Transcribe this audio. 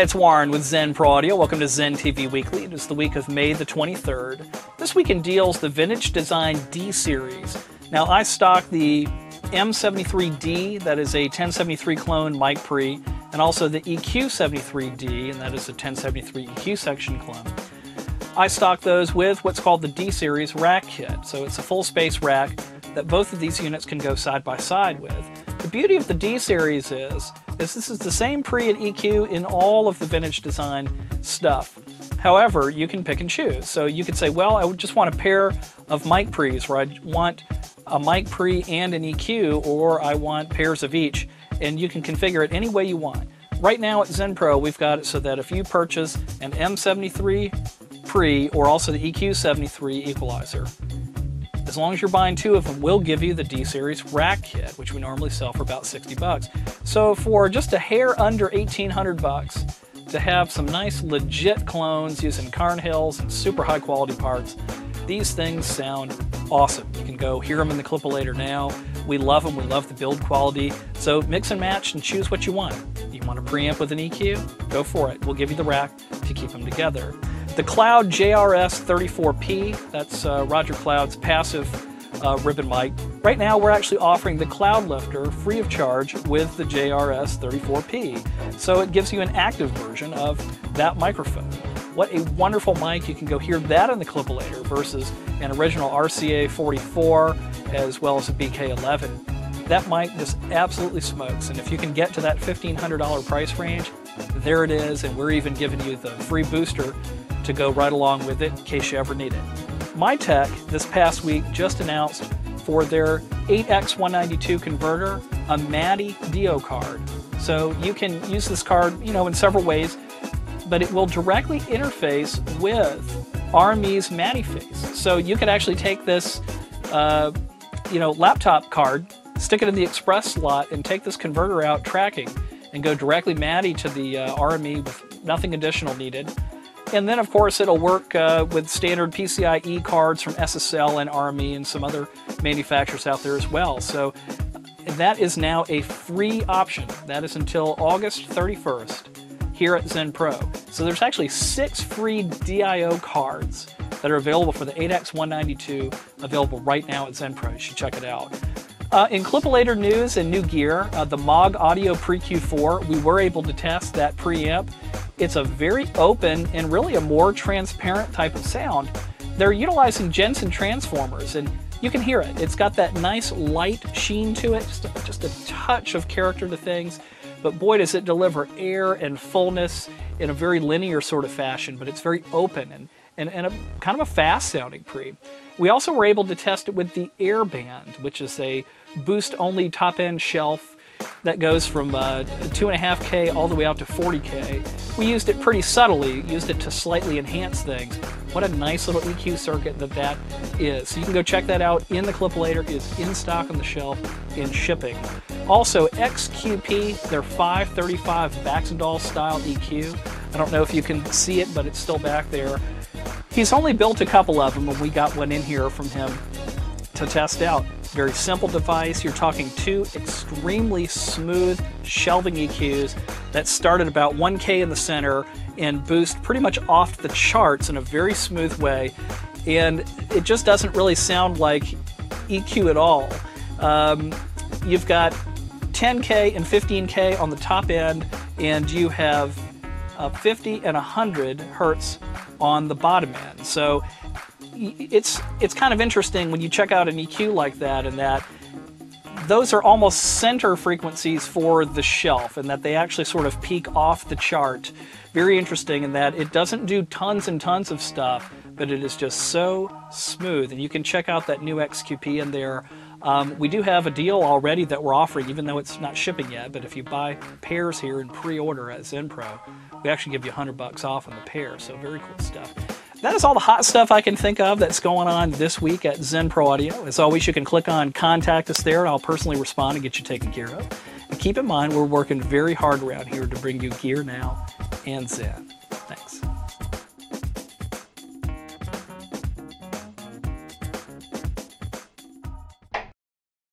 Hi, it's Warren with Zen Pro Audio. Welcome to Zen-TV Weekly. It is the week of May the 23rd. This week in deals, the Vintagedesign D series. Now, I stock the M73D, that is a 1073 clone Mytek Pre, and also the EQ73D, and that is a 1073 EQ section clone. I stock those with what's called the D series rack kit. So it's a full space rack that both of these units can go side by side with. The beauty of the D series is this is the same pre and EQ in all of the Vintagedesign stuff. However, you can pick and choose. So you could say, well, I would just want a pair of Mytek Pre's where I want a Mytek Pre and an EQ, or I want pairs of each, and you can configure it any way you want. Right now at Zen Pro, we've got it so that if you purchase an M73 Pre or also the EQ73 equalizer, as long as you're buying two of them, we'll give you the D series rack kit, which we normally sell for about 60 bucks. So for just a hair under 1,800 bucks, to have some nice legit clones using Carn Hills and super high quality parts, these things sound awesome. You can go hear them in the Clipalator now. We love them. We love the build quality. So mix and match and choose what you want. You want a preamp with an EQ? Go for it. We'll give you the rack to keep them together. The Cloud JRS 34P, that's Roger Cloud's passive ribbon mic. Right now we're actually offering the Cloudlifter free of charge with the JRS 34P. So it gives you an active version of that microphone. What a wonderful mic. You can go hear that in the Clipalator versus an original RCA 44 as well as a BK11. That mic just absolutely smokes, and if you can get to that $1,500 price range, there it is, and we're even giving you the free booster to go right along with it in case you ever need it. Mytek this past week just announced for their 8X192 converter a MADI DIO card. So you can use this card, in several ways, but it will directly interface with RME's MADI face. So you could actually take this, laptop card, stick it in the express slot, and take this converter out tracking, and go directly MADI to the RME with nothing additional needed. And then, of course, it'll work with standard PCIe cards from SSL and RME and some other manufacturers out there as well. So that is now a free option. That is until August 31st here at Zen Pro. So there's actually 6 free DIO cards that are available for the 8X192, available right now at Zen Pro. You should check it out. In Clipalator news and new gear, the Maag Audio PREQ4, we were able to test that preamp. It's a very open and really a more transparent type of sound. They're utilizing Jensen transformers, and you can hear it. It's got that nice light sheen to it, just a touch of character to things. But boy, does it deliver air and fullness in a very linear sort of fashion, but it's very open and a kind of a fast-sounding pre. We also were able to test it with the Airband, which is a boost-only top-end shelf that goes from 2.5K all the way out to 40K. We used it pretty subtly, used it to slightly enhance things. What a nice little EQ circuit that is. So you can go check that out in the Clipalator. It is in stock on the shelf in shipping. Also, XQP, their 535 Baxandall style EQ. I don't know if you can see it, but it's still back there. He's only built a couple of them, and we got one in here from him to test out. Very simple device. You're talking 2 extremely smooth shelving EQs that start at about 1K in the center and boost pretty much off the charts in a very smooth way. And it just doesn't really sound like EQ at all. You've got 10K and 15K on the top end, and you have 50 and 100 hertz on the bottom end. So it's kind of interesting when you check out an EQ like that, and that those are almost center frequencies for the shelf, and that they actually sort of peak off the chart. Very interesting in that it doesn't do tons and tons of stuff, but it is just so smooth. And you can check out that new XQP in there. We do have a deal already that we're offering, even though it's not shipping yet, but if you buy pairs here and pre-order at Zen Pro, we actually give you $100 off on the pair, so very cool stuff. That is all the hot stuff I can think of that's going on this week at Zen Pro Audio. As always, you can click on Contact Us there, and I'll personally respond and get you taken care of. And keep in mind, we're working very hard around here to bring you gear now and Zen.